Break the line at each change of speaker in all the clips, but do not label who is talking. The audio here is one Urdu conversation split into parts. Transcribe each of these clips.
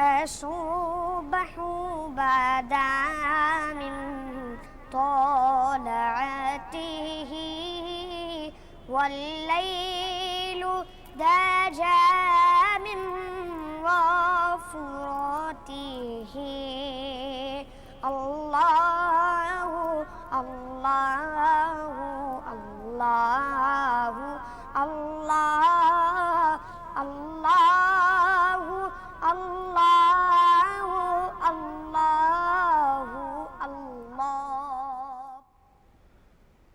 أصبح بعد من طلعته والليل دجى من غفرته الله الله الله الله الله الله الله الله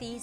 30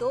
2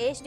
HD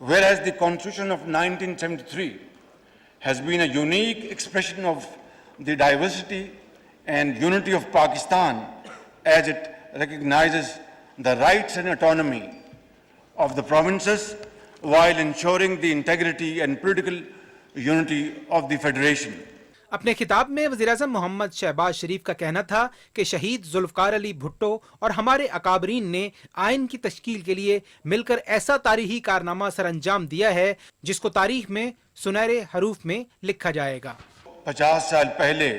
Whereas the Constitution of 1973 has been a unique expression of the diversity and unity of Pakistan as it recognizes the rights and autonomy of the provinces while ensuring the integrity and political unity of the federation.
اپنے خطاب میں وزیراعظم محمد شہباز شریف کا کہنا تھا کہ شہید ذوالفقار علی بھٹو اور ہمارے اکابرین نے آئین کی تشکیل کے لیے مل کر ایسا تاریخی کارنامہ سر انجام دیا ہے جس کو تاریخ میں سنہرے حروف میں لکھا جائے گا.
50 سال پہلے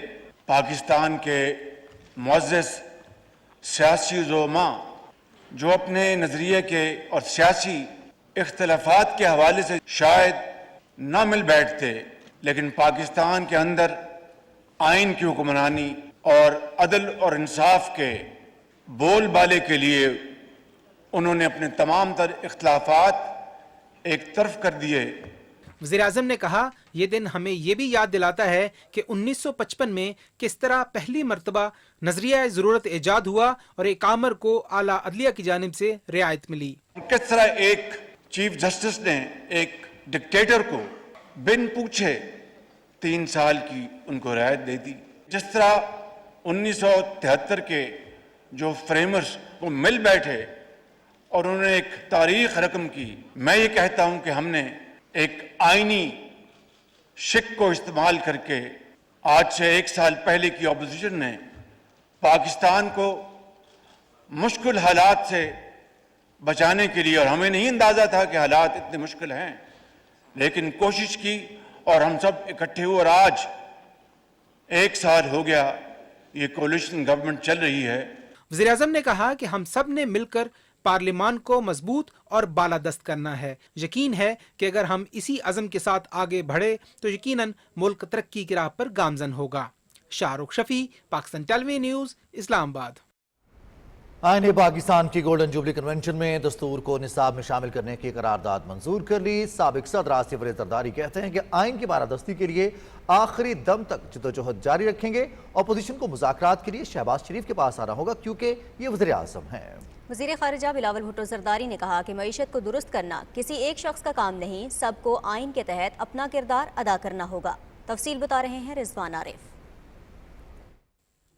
پاکستان کے معزز سیاسی زعماء جو اپنے نظریے کے اور سیاسی اختلافات کے حوالے سے شاید نہ مل بیٹھتے، لیکن پاکستان کے اندر آئین کی حکمرانی اور عدل اور انصاف کے بول بالے کے لیے انہوں نے اپنے تمام تر اختلافات ایک طرف کر دیے.
وزیر اعظم نے کہا یہ دن ہمیں یہ بھی یاد دلاتا ہے کہ 1955 میں کس طرح پہلی مرتبہ نظریہ ضرورت ایجاد ہوا اور ایک آمر کو اعلیٰ عدلیہ کی جانب سے رعایت ملی.
کس طرح ایک چیف جسٹس نے ایک ڈکٹیٹر کو بن پوچھے 3 سال کی ان کو رعایت دے دی. جس طرح 1973 کے جو فریمرز وہ مل بیٹھے اور انہوں نے ایک تاریخ رقم کی. میں یہ کہتا ہوں کہ ہم نے ایک آئینی شک کو استعمال کر کے آج سے 1 سال پہلے کی اپوزیشن نے پاکستان کو مشکل حالات سے بچانے کے لیے، اور ہمیں نہیں اندازہ تھا کہ حالات اتنے مشکل ہیں، لیکن کوشش کی اور ہم سب اکٹھے ہوئے اور آج 1 سال ہو گیا یہ کولیشن گورنمنٹ چل رہی ہے.
وزیر اعظم نے کہا کہ ہم سب نے مل کر پارلیمان کو مضبوط اور بالادست کرنا ہے. یقین ہے کہ اگر ہم اسی عزم کے ساتھ آگے بڑھے تو یقیناً ملک ترقی کی راہ پر گامزن ہوگا. شاہ رخ شفیع، پاکستان ٹیلی ویژن نیوز، اسلام آباد.
آئین پاکستان کی گولڈن جوبلی کنونشن میں دستور کو نصاب میں شامل کرنے کی قرارداد منظور کر لی. سابق صدر آصف علی زرداری کہتے ہیں کہ آئین کی بالادستی کے لیے آخری دم تک جدوجہد جاری رکھیں گے. اپوزیشن کو مذاکرات کے لیے شہباز شریف کے پاس آنا ہوگا کیونکہ یہ وزیر اعظم ہیں.
وزیر خارجہ بلاول بھٹو زرداری نے کہا کہ معیشت کو درست کرنا کسی ایک شخص کا کام نہیں، سب کو آئین کے تحت اپنا کردار ادا کرنا ہوگا. تفصیل بتا رہے ہیں رضوان عارف.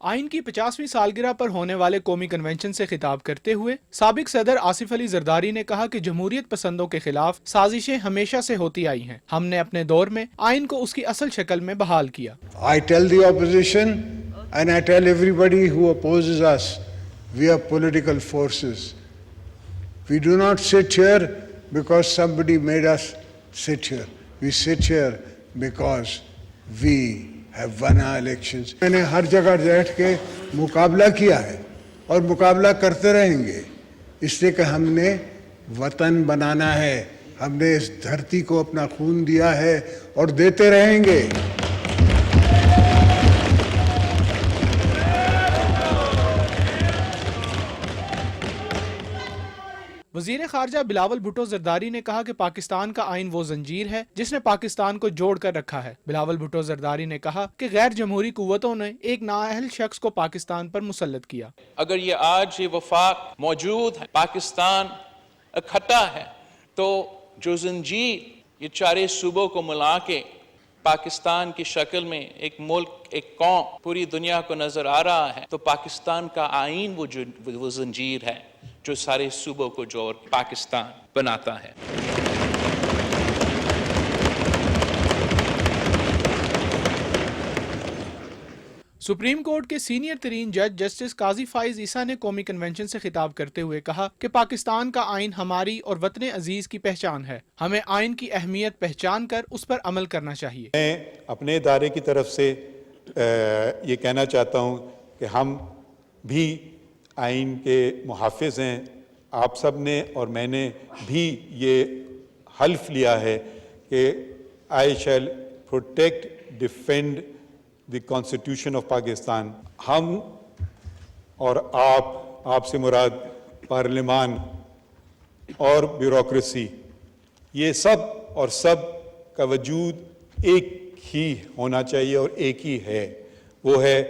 آئین کی 50ویں سالگرہ پر ہونے والے قومی کنونشن سے خطاب کرتے ہوئے سابق صدر آصف علی زرداری نے کہا کہ جمہوریت پسندوں کے خلاف سازشیں ہمیشہ سے ہوتی آئی ہیں. ہم نے اپنے دور میں آئین کو اس کی اصل شکل میں بحال کیا.
I tell the opposition and I tell everybody who opposes us, we are political forces. We do not sit here because somebody made us sit here. We sit here because we have won our elections. میں نے ہر جگہ بیٹھ کے مقابلہ کیا ہے اور مقابلہ کرتے رہیں گے، اس لیے کہ ہم نے وطن بنانا ہے. ہم نے اس دھرتی کو اپنا خون دیا ہے اور دیتے رہیں گے.
وزیر خارجہ بلاول بھٹو زرداری نے کہا کہ پاکستان کا آئین وہ زنجیر ہے جس نے پاکستان کو جوڑ کر رکھا ہے. بلاول بھٹو زرداری نے کہا کہ غیر جمہوری قوتوں نے ایک نااہل شخص کو پاکستان پر مسلط کیا.
اگر یہ آج یہ وفاق موجود ہے، پاکستان اکٹھا ہے، تو جو زنجیر یہ 4 صوبوں کو ملا کے پاکستان کی شکل میں ایک ملک، ایک قوم پوری دنیا کو نظر آ رہا ہے، تو پاکستان کا آئین وہ زنجیر ہے جو سارے صوبوں کو جوڑ پاکستان بناتا ہے.
سپریم کورٹ کے سینئر ترین جج جسٹس قاضی فائز عیسیٰ نے قومی کنونشن سے خطاب کرتے ہوئے کہا کہ پاکستان کا آئین ہماری اور وطن عزیز کی پہچان ہے. ہمیں آئین کی اہمیت پہچان کر اس پر عمل کرنا چاہیے.
میں اپنے ادارے کی طرف سے یہ کہنا چاہتا ہوں کہ ہم بھی آئین کے محافظ ہیں. آپ سب نے اور میں نے بھی یہ حلف لیا ہے کہ I shall protect, defend the Constitution of Pakistan. ہم اور آپ سے مراد پارلیمان اور بیوروکریسی، یہ سب اور سب کا وجود ایک ہی ہونا چاہیے اور ایک ہی ہے، وہ ہے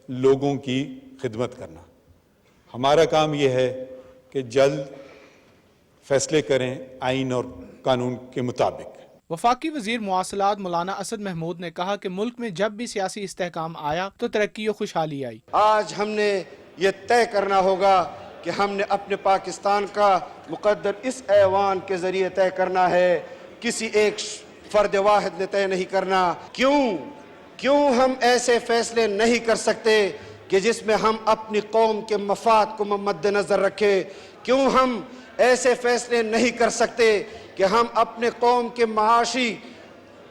لوگوں کی خدمت کرنا. ہمارا کام یہ ہے کہ جلد فیصلے کریں آئین اور قانون کے مطابق.
وفاقی وزیر مواصلات مولانا اسد محمود نے کہا کہ ملک میں جب بھی سیاسی استحکام آیا تو ترقی و خوشحالی آئی.
آج ہم نے یہ طے کرنا ہوگا کہ ہم نے اپنے پاکستان کا مقدر اس ایوان کے ذریعے طے کرنا ہے، کسی ایک فرد واحد نے طے نہیں کرنا۔ کیوں ہم ایسے فیصلے نہیں کر سکتے کہ جس میں ہم اپنی قوم کے مفاد کو مد نظر رکھیں؟ کیوں ہم ایسے فیصلے نہیں کر سکتے کہ ہم اپنے قوم کے معاشی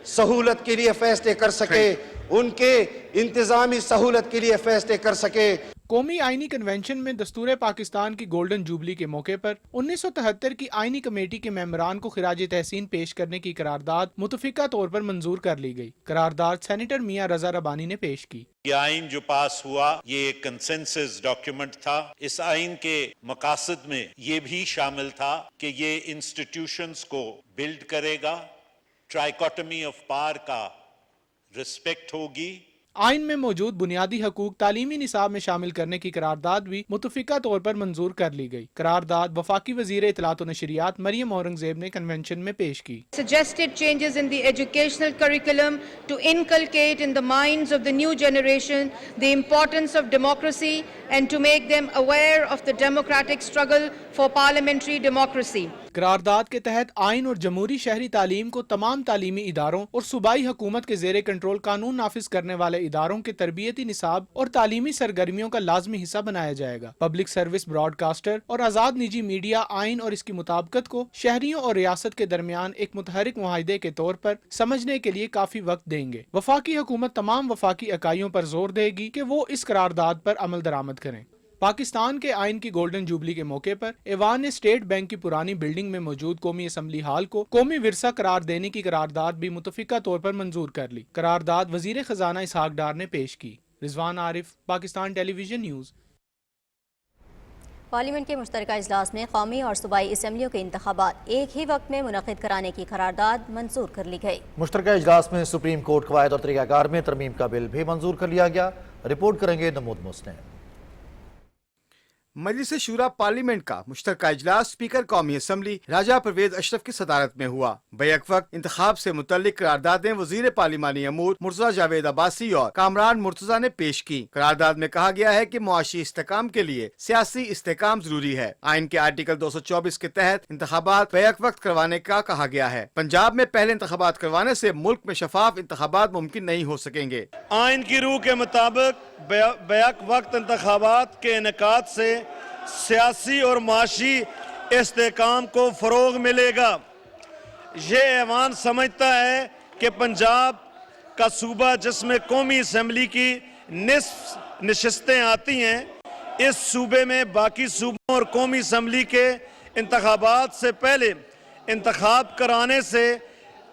سہولت کے لیے فیصلے کر سکیں، ان کے انتظامی سہولت کے لیے فیصلے کر سکیں؟
قومی آئینی کنونشن میں دستور پاکستان کی گولڈن جوبلی کے موقع پر 1973 کی آئینی کمیٹی کے ممبران کو خراج تحسین پیش کرنے کی قرارداد متفقہ طور پر منظور کر لی گئی۔ قرارداد سینیٹر میاں رضا ربانی نے پیش کی۔
یہ آئین جو پاس ہوا یہ ایک کنسنسس ڈاکیومنٹ تھا۔ اس آئین کے مقاصد میں یہ بھی شامل تھا کہ یہ انسٹیٹیوشنز کو بلڈ کرے گا، ٹرائیکوٹمی آف پاور کا رسپیکٹ ہوگی۔
آئین میں موجود بنیادی حقوق تعلیمی نصاب میں شامل کرنے کی قرارداد بھی متفقہ طور پر منظور کر لی گئی۔ قرارداد وفاقی وزیر اطلاعات و نشریات مریم اورنگزیب نے کنونشن میں پیش کی۔
Suggested changes in the educational curriculum to inculcate in the minds of the new generation the importance of democracy and to make them aware of the democratic struggle for parliamentary democracy۔
قرارداد کے تحت آئین اور جمہوری شہری تعلیم کو تمام تعلیمی اداروں اور صوبائی حکومت کے زیر کنٹرول قانون نافذ کرنے والے اداروں کے تربیتی نصاب اور تعلیمی سرگرمیوں کا لازمی حصہ بنایا جائے گا۔ پبلک سروس براڈ کاسٹر اور آزاد نجی میڈیا آئین اور اس کی مطابقت کو شہریوں اور ریاست کے درمیان ایک متحرک معاہدے کے طور پر سمجھنے کے لیے کافی وقت دیں گے۔ وفاقی حکومت تمام وفاقی اکائیوں پر زور دے گی کہ وہ اس قرارداد پر عمل درآمد کریں۔ پاکستان کے آئین کی گولڈن جوبلی کے موقع پر ایوان نے اسٹیٹ بینک کی پرانی بلڈنگ میں موجود قومی اسمبلی ہال کو قومی ورثہ قرار دینے کی قرارداد بھی متفقہ طور پر منظور کر لی۔ قرارداد وزیر خزانہ اسحاق ڈار نے پیش کی۔ رضوان عارف، Pakistan television news.
Parliament کے مشترکہ اجلاس میں قومی اور صوبائی اسمبلیوں کے انتخابات ایک ہی وقت میں منعقد کرانے کی قرارداد منظور کر لی گئی۔
مشترکہ اجلاس میں سپریم کورٹ قواعد اور طریقہ کار میں ترمیم کا بل بھی منظور کر لیا گیا۔ رپورٹ کریں گے نمود مسلم۔
مجلس شورا پارلیمنٹ کا مشترکہ اجلاس اسپیکر قومی اسمبلی راجہ پرویز اشرف کی صدارت میں ہوا۔ بیک وقت انتخاب سے متعلق قراردادیں وزیر پارلیمانی امور مرتضیٰ جاوید عباسی اور کامران مرتضیٰ نے پیش کی۔ قرارداد میں کہا گیا ہے کہ معاشی استحکام کے لیے سیاسی استحکام ضروری ہے۔ آئین کے آرٹیکل 224 کے تحت انتخابات بیک وقت کروانے کا کہا گیا ہے۔ پنجاب میں پہلے انتخابات کروانے سے ملک میں شفاف انتخابات ممکن نہیں ہو سکیں گے۔
آئین کی روح کے مطابق بیک وقت انتخابات کے انعقاد سے سیاسی اور معاشی استحکام کو فروغ ملے گا۔ یہ ایوان سمجھتا ہے کہ پنجاب کا صوبہ جس میں قومی اسمبلی کی نصف نشستیں آتی ہیں، اس صوبے میں باقی صوبوں اور قومی اسمبلی کے انتخابات سے پہلے انتخاب کرانے سے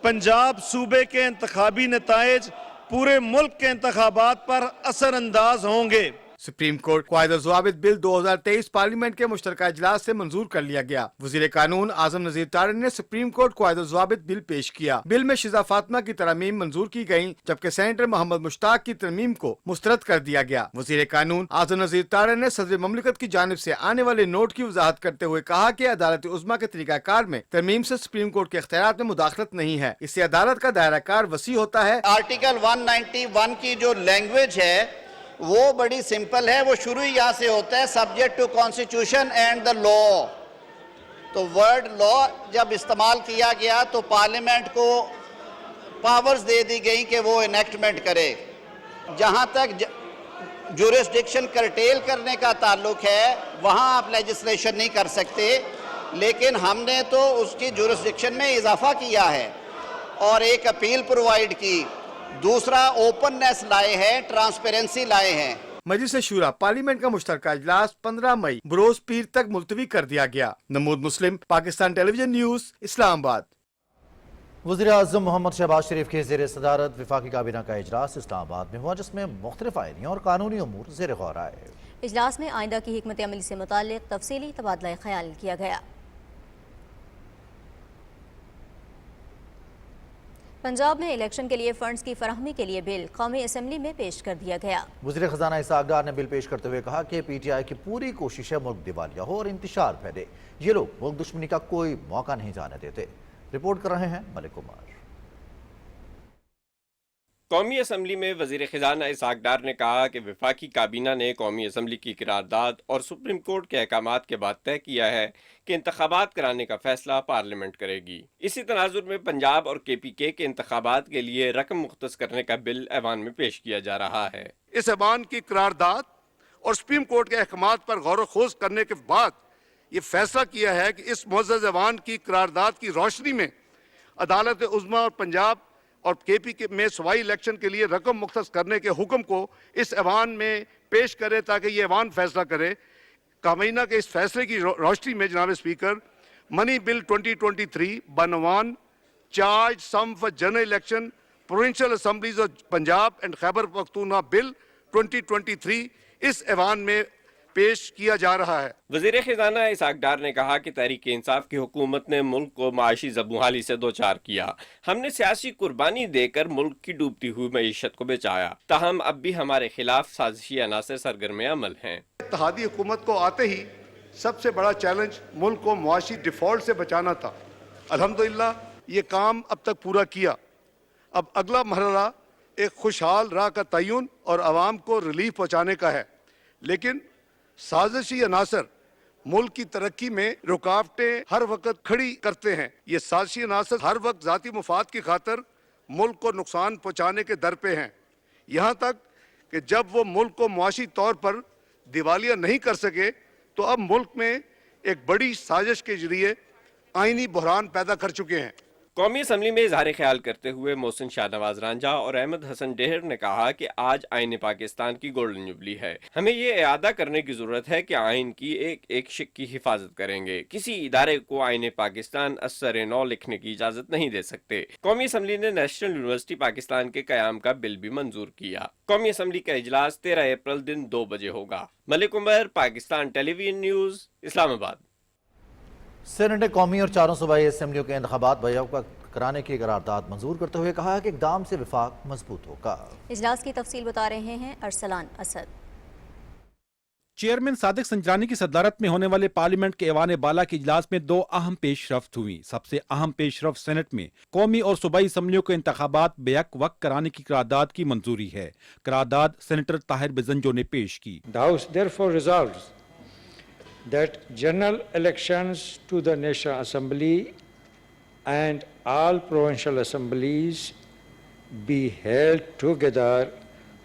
پنجاب صوبے کے انتخابی نتائج پورے ملک کے انتخابات پر اثر انداز ہوں گے۔
سپریم کورٹ قواعد و ضوابط بل 2023 پارلیمنٹ کے مشترکہ اجلاس سے منظور کر لیا گیا۔ وزیر قانون اعظم نذیر تارڑ نے سپریم کورٹ قواعد و ضوابط بل پیش کیا۔ بل میں شیزا فاطمہ کی ترامیم منظور کی گئیں، جبکہ سینیٹر محمد مشتاق کی ترمیم کو مسترد کر دیا گیا۔ وزیر قانون اعظم نذیر تارڑ نے صدر مملکت کی جانب سے آنے والے نوٹ کی وضاحت کرتے ہوئے کہا کہ عدالت عظمیٰ کے طریقہ کار میں ترمیم سے سپریم کورٹ کے اختیارات میں مداخلت نہیں ہے، اس سے عدالت کا دائرہ کار وسیع ہوتا ہے۔
آرٹیکل 191 کی جو لینگویج ہے وہ بڑی سمپل ہے، وہ شروع یہاں سے ہوتا ہے subject to constitution and the law. تو ورڈ لا جب استعمال کیا گیا تو پارلیمنٹ کو پاورز دے دی گئی کہ وہ انیکٹمنٹ کرے۔ جہاں تک جورسڈکشن کرٹیل کرنے کا تعلق ہے وہاں آپ لیجسلیشن نہیں کر سکتے، لیکن ہم نے تو اس کی جورسڈکشن میں اضافہ کیا ہے اور ایک اپیل پرووائیڈ کی، دوسرا اوپننیس لائے ہیں، ٹرانسپیرنسی لائے ہیں۔
مجلس شورا پارلیمنٹ کا مشترکہ اجلاس 15 مئی بروز پیر تک ملتوی کر دیا گیا۔ نمود مسلم، پاکستان ٹیلی ویژن نیوز، اسلام آباد۔
وزیر اعظم محمد شہباز شریف کے زیر صدارت وفاقی کابینہ کا اجلاس اسلام آباد میں ہوا، جس میں مختلف آئینی اور قانونی امور زیر غور آئے۔
اجلاس میں آئندہ کی حکمت عملی سے متعلق تفصیلی تبادلہ خیال کیا گیا۔ پنجاب میں الیکشن کے لیے فنڈز کی فراہمی کے لیے بل قومی اسمبلی میں پیش کر دیا گیا۔ وزیر
خزانہ اسحاق ڈار نے بل پیش کرتے ہوئے کہا کہ پی ٹی آئی کی پوری کوشش ہے ملک دیوالیہ ہو اور انتشار پھیلے۔ یہ لوگ ملک دشمنی کا کوئی موقع نہیں جانے دیتے۔ رپورٹ کر رہے ہیں ملک کمار۔
قومی اسمبلی میں وزیر خزانہ اسحاق ڈار نے کہا کہ وفاقی کابینہ نے قومی اسمبلی کی قرارداد اور سپریم کورٹ کے احکامات کے بعد طے کیا ہے کہ انتخابات کرانے کا فیصلہ پارلیمنٹ کرے گی۔ اسی تناظر میں پنجاب اور KPK کے انتخابات کے لیے رقم مختص کرنے کا بل ایوان میں پیش کیا جا رہا ہے۔
اس ایوان کی قرارداد اور سپریم کورٹ کے احکامات پر غور و خوض کرنے کے بعد یہ فیصلہ کیا ہے کہ اس معزز ایوان کی قرارداد کی روشنی میں عدالت عظمیٰ اور پنجاب اور KPK میں صوبائی الیکشن کے لیے رقم مختص کرنے کے حکم کو اس ایوان میں پیش کرے تاکہ یہ ایوان فیصلہ کرے۔ کابینہ کے اس فیصلے کی روشنی میں جناب اسپیکر منی بل 2023 بنوان charge sum for general election provincial assemblies of Punjab and Khyber Pakhtunkhwa bill 2023 اس ایوان میں پیش کیا جا رہا ہے۔
وزیر خزانہ اسحاق ڈار نے کہا کہ تحریک انصاف کی حکومت نے ملک کو معاشی زبونحالی سے دوچار کیا۔ ہم نے سیاسی قربانی دے کر ملک کی ڈوبتی ہوئی معیشت کو بچایا، تاہم اب بھی ہمارے خلاف سازشی عناصر سرگرم عمل ہیں۔
اتحادی حکومت کو آتے ہی سب سے بڑا چیلنج ملک کو معاشی ڈیفالٹ سے بچانا تھا۔ الحمدللہ یہ کام اب تک پورا کیا۔ اب اگلا مرحلہ ایک خوشحال راہ کا تعین اور عوام کو ریلیف پہنچانے کا ہے، لیکن سازشی عناصر ملک کی ترقی میں رکاوٹیں ہر وقت کھڑی کرتے ہیں۔ یہ سازشی عناصر ہر وقت ذاتی مفاد کی خاطر ملک کو نقصان پہنچانے کے در پہ ہیں، یہاں تک کہ جب وہ ملک کو معاشی طور پر دیوالیہ نہیں کر سکے تو اب ملک میں ایک بڑی سازش کے ذریعے آئینی بحران پیدا کر چکے ہیں۔
قومی اسمبلی میں اظہار خیال کرتے ہوئے محسن شاہ نواز رانجھا اور احمد حسن ڈہر نے کہا کہ آج آئین پاکستان کی گولڈن جوبلی ہے، ہمیں یہ اعادہ کرنے کی ضرورت ہے کہ آئین کی ایک ایک شق کی حفاظت کریں گے۔ کسی ادارے کو آئین پاکستان اثر نو لکھنے کی اجازت نہیں دے سکتے۔ قومی اسمبلی نے نیشنل یونیورسٹی پاکستان کے قیام کا بل بھی منظور کیا۔ قومی اسمبلی کا اجلاس 13 اپریل دن 2 بجے ہوگا۔ ملک عمر، پاکستان ٹیلی ویژن نیوز، اسلام آباد۔
سینٹ نے قومی اور چاروں صوبائی اسمبلیوں کے انتخابات بیک کرانے کی قرارداد منظور کرتے ہوئے کہا کہ اقدام سے وفاق مضبوط ہوگا۔
اجلاس کی تفصیل بتا رہے ہیں ارسلان اسد۔
چیئرمین صادق سنجرانی کی صدارت میں ہونے والے پارلیمنٹ کے ایوان بالا کے اجلاس میں 2 اہم پیش رفت ہوئی۔ سب سے اہم پیش رفت سینٹ میں قومی اور صوبائی اسمبلیوں کے انتخابات بیک وقت کرانے کی قرارداد کی منظوری ہے۔ قرارداد سینیٹر طاہر بزنجو نے پیش کی۔
The House therefore resolves that general elections to the National Assembly and all provincial assemblies be held together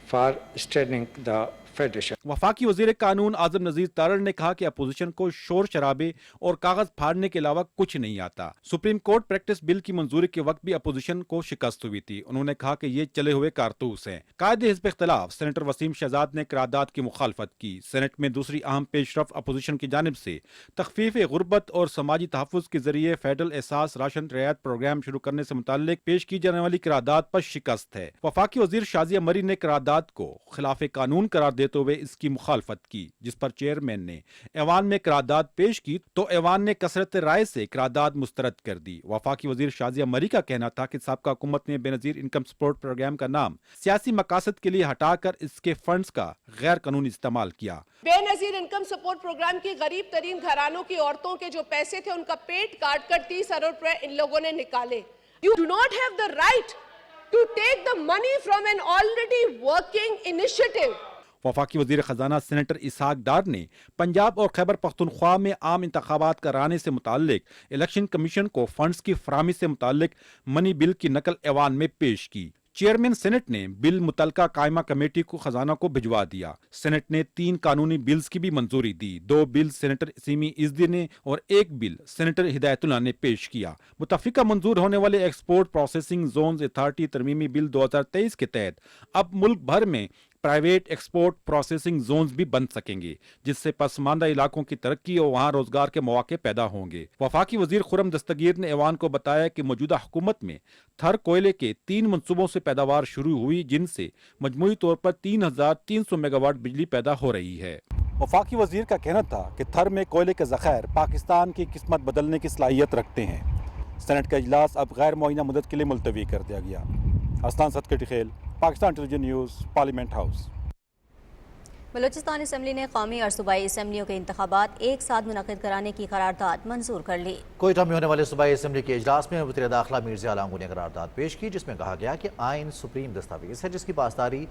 for strengthening the federation.
وفاقی وزیر قانون اعظم نذیر تارڑ نے کہا کہ اپوزیشن کو شور شرابے اور کاغذ پھاڑنے کے علاوہ کچھ نہیں آتا۔ سپریم کورٹ پریکٹس بل کی منظوری کے وقت بھی اپوزیشن کو شکست ہوئی تھی۔ انہوں نے کہا کہ یہ چلے ہوئے کارتوس ہیں۔ قائد حزب اختلاف سینیٹر وسیم شہزاد نے قرارداد کی مخالفت کی۔ سینٹ میں دوسری اہم پیش رفت اپوزیشن کی جانب سے تخفیف غربت اور سماجی تحفظ کے ذریعے فیڈرل احساس راشن رعایت پروگرام شروع کرنے سے متعلق پیش کی جانے والی قرارداد پر شکست ہے۔ وفاقی وزیر شازیہ مری نے قرارداد کو خلاف قانون قرار دیتے ہوئے اس کی مخالفت کی، جس پر چیئرمین نے ایوان میں قرارداد پیش کی تو ایوان نے کثرت رائے سے قرارداد مسترد کر دی۔ وفاقی وزیر شازیہ مری کا کہنا تھا کہ سابقہ حکومت نے بے نظیر انکم سپورٹ پروگرام کا نام سیاسی مقاصد کے لیے ہٹا کر اس کے فنڈز کا غیر قانونی استعمال کیا۔
بے نظیر انکم سپورٹ پروگرام کی غریب ترین گھرانوں کی عورتوں کے جو پیسے تھے ان کا پیٹ کاٹ کر 30 ارب روپے ان لوگوں نے نکالے۔ You do not have the right to take the money from an already working initiative.
وفاقی وزیر خزانہ سینیٹر اسحاق ڈار نے پنجاب اور خیبر پختونخوا میں عام انتخابات کرانے سے متعلق الیکشن کمیشن کو فنڈز کی فراہمی سے متعلق منی بل کی نقل ایوان میں پیش کی۔ چیئرمین سینٹ نے بل متعلقہ قائمہ کمیٹی کو خزانہ کو بھجوا دیا۔ سینٹ نے 3 قانونی بلز کی بھی منظوری دی۔ 2 بل سینیٹر اسیمی ازدی نے اور 1 بل سینیٹر ہدایت اللہ نے پیش کیا۔ متفقہ منظور ہونے والے ایکسپورٹ پروسیسنگ زونز اتھارٹی ترمیمی بل 2023 کے تحت اب ملک بھر میں پرائیویٹ ایکسپورٹ پروسیسنگ زونز بھی بن سکیں گے، جس سے پسماندہ علاقوں کی ترقی اور وہاں روزگار کے مواقع پیدا ہوں گے۔ وفاقی وزیر خرم دستگیر نے ایوان کو بتایا کہ موجودہ حکومت میں تھر کوئلے کے 3 منصوبوں سے پیداوار شروع ہوئی، جن سے مجموعی طور پر 3300 میگا واٹ بجلی پیدا ہو رہی ہے۔ وفاقی وزیر کا کہنا تھا کہ تھر میں کوئلے کے ذخائر پاکستان کی قسمت بدلنے کی صلاحیت رکھتے ہیں۔ سینٹ کا اجلاس اب غیر معینہ مدت کے لیے ملتوی کر دیا گیا۔ Aslan Sadqa Khel, Pakistan television news, parliament house.
Balochistan assembly نے قومی اور صوبائی اسمبلیوں کے انتخابات ایک ساتھ منعقد کرانے کی قرارداد منظور کر لی۔
کوئٹہ میں ہونے والے صوبائی اسمبلی کے اجلاس میں وزیر داخلہ میرزا لانگو نے قرارداد پیش کی، جس میں کہا گیا کہ آئین سپریم دستاویز ہے جس کی پاسداری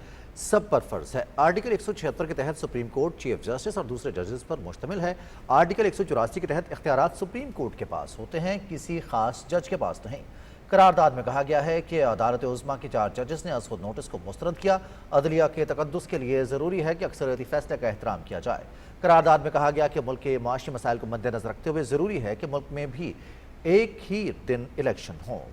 سب پر فرض ہے۔ آرٹیکل 176 کے تحت سپریم کورٹ چیف جسٹس اور دوسرے ججز پر مشتمل ہے۔ آرٹیکل 184 کے تحت اختیارات سپریم کورٹ کے پاس ہوتے ہیں، کسی خاص جج کے پاس نہیں۔ قرارداد میں کہا گیا ہے کہ عدالت عظمیٰ کے 4 ججز نے از خود نوٹس کو مسترد کیا۔ عدلیہ کے تقدس کے لیے ضروری ہے کہ اکثریتی فیصلے کا احترام کیا جائے۔ قرارداد میں کہا گیا کہ ملک کے معاشی مسائل کو مد نظر رکھتے ہوئے ضروری ہے کہ ملک میں بھی ایک ہی دن الیکشن ہوں۔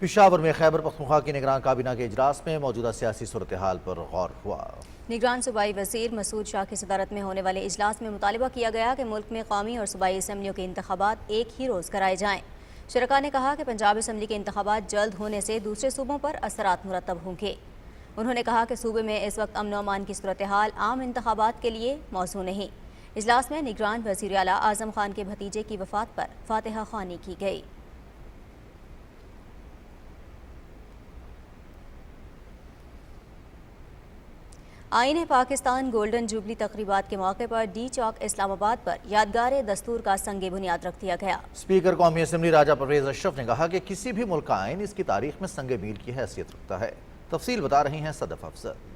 پشاور میں خیبر پختونخوا کی نگران کابینہ کے اجلاس میں موجودہ سیاسی صورتحال پر غور ہوا۔
نگران صوبائی وزیر مسعود شاہ کی صدارت میں ہونے والے اجلاس میں مطالبہ کیا گیا کہ ملک میں قومی اور صوبائی اسمبلیوں کے انتخابات ایک ہی روز کرائے جائیں۔ شرکاء نے کہا کہ پنجاب اسمبلی کے انتخابات جلد ہونے سے دوسرے صوبوں پر اثرات مرتب ہوں گے۔ انہوں نے کہا کہ صوبے میں اس وقت امن و امان کی صورتحال عام انتخابات کے لیے موزوں نہیں۔ اجلاس میں نگران وزیر اعلیٰ اعظم خان کے بھتیجے کی وفات پر فاتحہ خوانی کی گئی۔ آئین پاکستان گولڈن جوبلی تقریبات کے موقع پر ڈی چوک اسلام آباد پر یادگار دستور کا سنگ بنیاد رکھ دیا گیا۔
اسپیکر قومی اسمبلی راجہ پرویز اشرف نے کہا کہ کسی بھی ملک کا آئین اس کی تاریخ میں سنگ میل کی حیثیت رکھتا ہے۔ تفصیل بتا رہی ہیں صدف افضل۔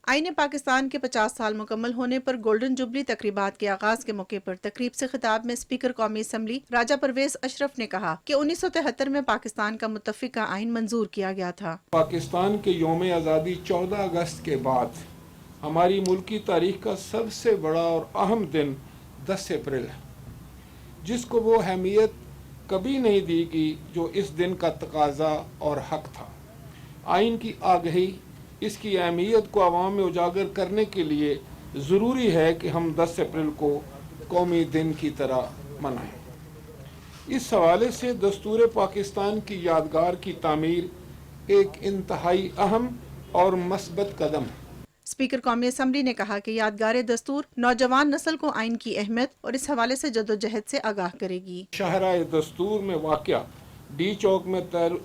آئین پاکستان کے 50 سال مکمل ہونے پر گولڈن جوبلی تقریبات کے آغاز کے موقع پر تقریب سے خطاب میں اسپیکر قومی اسمبلی راجہ پرویز اشرف نے کہا کہ 1973 میں پاکستان کا متفقہ آئین منظور کیا گیا تھا۔
پاکستان کے یوم آزادی 14 اگست کے بعد ہماری ملکی تاریخ کا سب سے بڑا اور اہم دن 10 اپریل ہے، جس کو وہ اہمیت کبھی نہیں دی گئی جو اس دن کا تقاضا اور حق تھا۔ آئین کی آگہی اس کی اہمیت کو عوام میں اجاگر کرنے کے لیے ضروری ہے کہ ہم 10 اپریل کو قومی دن کی طرح منائیں۔ اس حوالے سے دستور پاکستان کی یادگار کی تعمیر ایک انتہائی اہم اور مثبت قدم ہے۔
اسپیکر قومی اسمبلی نے کہا کہ یادگار دستور نوجوان نسل کو آئین کی اہمیت اور اس حوالے سے جدوجہد سے آگاہ کرے گی۔
شاہراہ دستور میں واقع ڈی چوک میں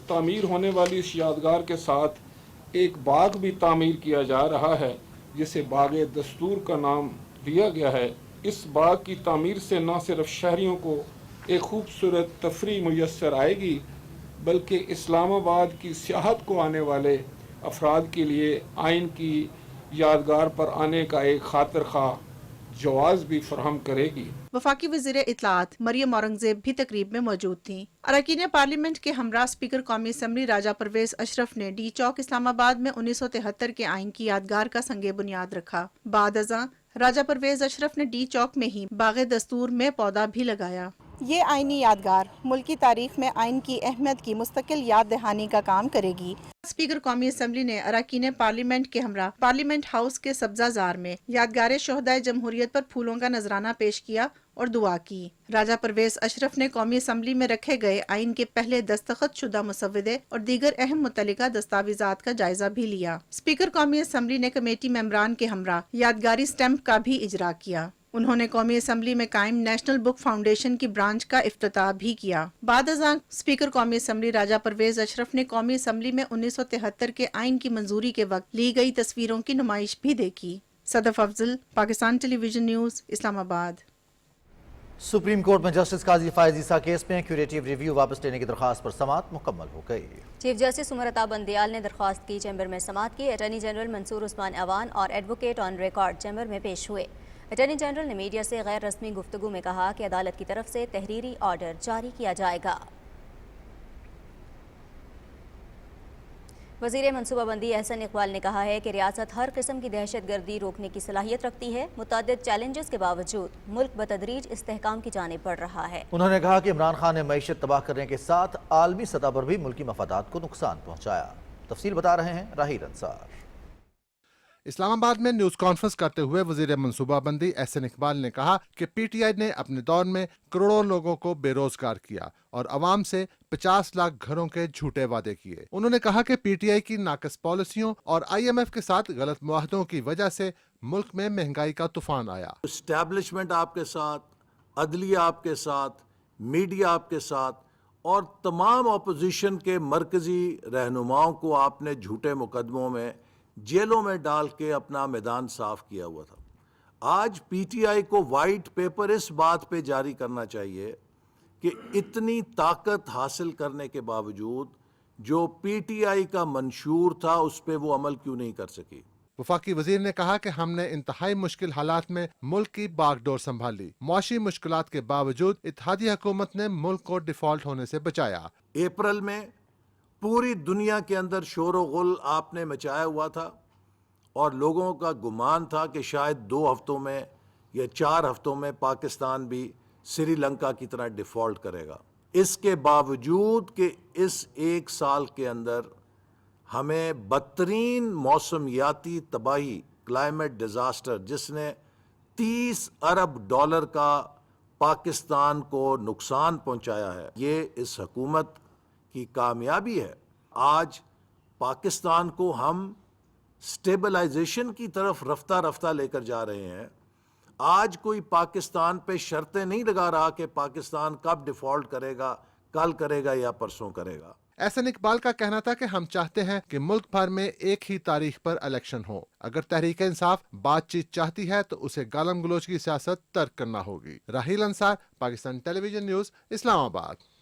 تعمیر ہونے والی اس یادگار کے ساتھ ایک باغ بھی تعمیر کیا جا رہا ہے جسے باغ دستور کا نام دیا گیا ہے۔ اس باغ کی تعمیر سے نہ صرف شہریوں کو ایک خوبصورت تفریح میسر آئے گی بلکہ اسلام آباد کی سیاحت کو آنے والے افراد کے لیے آئین کی یادگار پر آنے کا ایک خاطر خواہ جواز بھی فراہم کرے گی۔
وفاقی وزیر اطلاعات مریم اورنگزیب بھی تقریب میں موجود تھیں۔ اراکین پارلیمنٹ کے ہمراہ اسپیکر قومی اسمبلی راجہ پرویز اشرف نے ڈی چوک اسلام آباد میں 1973 کے آئین کی یادگار کا سنگ بنیاد رکھا۔ بعد ازاں راجہ پرویز اشرف نے ڈی چوک میں ہی باغ دستور میں پودا بھی لگایا۔ یہ آئینی یادگار ملکی تاریخ میں آئین کی اہمیت کی مستقل یاد دہانی کا کام کرے گی۔ اسپیکر قومی اسمبلی نے اراکین پارلیمنٹ کے ہمراہ پارلیمنٹ ہاؤس کے سبزہ زار میں یادگار شہدائے جمہوریت پر پھولوں کا نذرانہ پیش کیا اور دعا کی۔ راجہ پرویز اشرف نے قومی اسمبلی میں رکھے گئے آئین کے پہلے دستخط شدہ مسودے اور دیگر اہم متعلقہ دستاویزات کا جائزہ بھی لیا۔ اسپیکر قومی اسمبلی نے کمیٹی ممبران کے ہمراہ یادگاری سٹیمپ کا بھی اجرا کیا۔ انہوں نے قومی اسمبلی میں قائم نیشنل بک فاؤنڈیشن کی برانچ کا افتتاح بھی کیا۔ بعد ازاں اسپیکر قومی اسمبلی راجہ پرویز اشرف نے قومی اسمبلی میں 1973 کے آئین کی منظوری کے وقت لی گئی تصویروں کی نمائش بھی دیکھی۔ صدف افضل، پاکستان ٹیلی ویژن نیوز، اسلام آباد۔
سپریم کورٹ میں جسٹس قاضی فائز عیسیٰ کیس میں کیوریٹیو ریویو واپس لینے کی درخواست پر سماعت مکمل ہو گئی۔
چیف جسٹس عمر عطا بندیال نے درخواست کی چیمبر میں سماعت کی۔ اٹارنی جنرل منصور عثمان اعوان اور ایڈوکیٹ آن ریکارڈ چیمبر میں پیش ہوئے۔ اٹارنی جنرل نے میڈیا سے غیر رسمی گفتگو میں کہا کہ عدالت کی طرف سے تحریری آرڈر جاری کیا جائے گا۔ وزیر منصوبہ بندی احسن اقبال نے کہا ہے کہ ریاست ہر قسم کی دہشت گردی روکنے کی صلاحیت رکھتی ہے۔ متعدد چیلنجز کے باوجود ملک بتدریج استحکام کی جانب بڑھ رہا ہے۔
انہوں نے کہا کہ عمران خان نے معیشت تباہ کرنے کے ساتھ عالمی سطح پر بھی ملکی مفادات کو نقصان پہنچایا۔ تفصیل بتا رہے ہیں راہیل انصار۔
اسلام آباد میں نیوز کانفرنس کرتے ہوئے وزیر منصوبہ بندی احسن اقبال نے کہا کہ پی ٹی آئی نے اپنے دور میں کروڑوں لوگوں کو بے روزگار کیا اور عوام سے 50 لاکھ گھروں کے جھوٹے وعدے کیے۔ انہوں نے کہا کہ پی ٹی آئی کی ناقص پالیسیوں اور آئی ایم ایف کے ساتھ غلط معاہدوں کی وجہ سے ملک میں مہنگائی کا طوفان آیا۔
اسٹیبلشمنٹ آپ کے ساتھ، عدلیہ آپ کے ساتھ، میڈیا آپ کے ساتھ
اور تمام اپوزیشن کے مرکزی رہنماؤں کو آپ نے جھوٹے مقدموں میں جیلوں میں ڈال کے اپنا میدان صاف کیا ہوا تھا۔ آج پی ٹی آئی کو وائٹ پیپر اس بات پہ جاری کرنا چاہیے کہ اتنی طاقت حاصل کرنے کے باوجود جو پی ٹی آئی کا منشور تھا اس پہ وہ عمل کیوں نہیں کر سکی۔
وفاقی وزیر نے کہا کہ ہم نے انتہائی مشکل حالات میں ملک کی باغ ڈور سنبھالی، معاشی مشکلات کے باوجود اتحادی حکومت نے ملک کو ڈیفالٹ ہونے سے بچایا۔
اپریل میں پوری دنیا کے اندر شور و غل آپ نے مچایا ہوا تھا اور لوگوں کا گمان تھا کہ شاید 2 ہفتوں میں یا 4 ہفتوں میں پاکستان بھی سری لنکا کی طرح ڈیفالٹ کرے گا۔ اس کے باوجود کہ اس 1 سال کے اندر ہمیں بدترین موسمیاتی تباہی، کلائمیٹ ڈیزاسٹر، جس نے 30 ارب ڈالر کا پاکستان کو نقصان پہنچایا ہے، یہ اس حکومت کی کامیابی ہے۔ آج پاکستان کو ہم سٹیبلائزیشن کی طرف رفتہ رفتہ لے کر جا رہے ہیں۔ آج کوئی پاکستان پہ شرطیں نہیں لگا رہا کہ پاکستان کب ڈیفالٹ کرے گا، کل کرے گا یا پرسوں کرے گا۔
احسن اقبال کا کہنا تھا کہ ہم چاہتے ہیں کہ ملک بھر میں ایک ہی تاریخ پر الیکشن ہو۔ اگر تحریک انصاف بات چیت چاہتی ہے تو اسے گالم گلوچ کی سیاست ترک کرنا ہوگی۔ راہیل انصار، پاکستان ٹیلی ویژن نیوز، اسلام آباد۔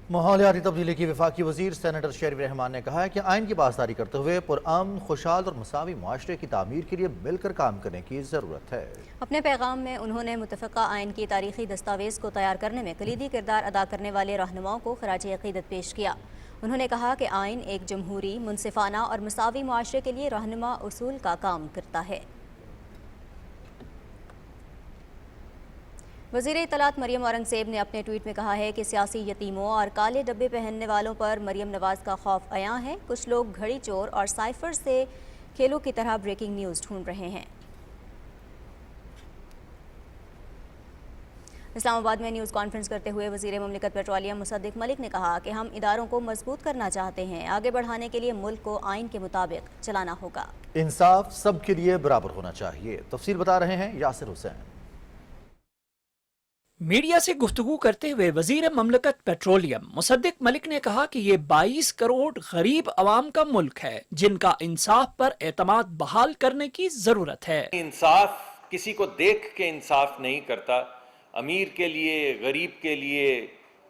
ماحولیاتی تبدیلی کی وفاقی وزیر سینیٹر شیریں رحمان نے کہا ہے کہ آئین کی پاسداری کرتے ہوئے پرامن، خوشحال اور مساوی معاشرے کی تعمیر کے لیے مل کر کام کرنے کی ضرورت ہے۔
اپنے پیغام میں انہوں نے متفقہ آئین کی تاریخی دستاویز کو تیار کرنے میں کلیدی کردار ادا کرنے والے رہنماؤں کو خراج عقیدت پیش کیا۔ انہوں نے کہا کہ آئین ایک جمہوری، منصفانہ اور مساوی معاشرے کے لیے رہنما اصول کا کام کرتا ہے۔ وزیر اطلاعات مریم اورنگزیب نے اپنے ٹویٹ میں کہا ہے کہ سیاسی یتیموں اور کالے ڈبے پہننے والوں پر مریم نواز کا خوف عیاں ہے۔ کچھ لوگ گھڑی چور اور سائفر سے کھیلوں کی طرح بریکنگ نیوز ڈھونڈ رہے ہیں۔ اسلام آباد میں نیوز کانفرنس کرتے ہوئے وزیر مملکت پیٹرولیم مصدق ملک نے کہا کہ ہم اداروں کو مضبوط کرنا چاہتے ہیں، آگے بڑھانے کے لیے ملک کو آئین کے مطابق چلانا ہوگا۔
انصاف سب کے لیے برابر ہونا چاہیے، تفصیل بتا رہے ہیں یاسر حسین۔
میڈیا سے گفتگو کرتے ہوئے وزیر مملکت پیٹرولیم مصدق ملک نے کہا کہ یہ 22 کروڑ غریب عوام کا ملک ہے جن کا انصاف پر اعتماد بحال کرنے کی ضرورت ہے۔
انصاف کسی کو دیکھ کے انصاف نہیں کرتا، امیر کے لیے، غریب کے لیے،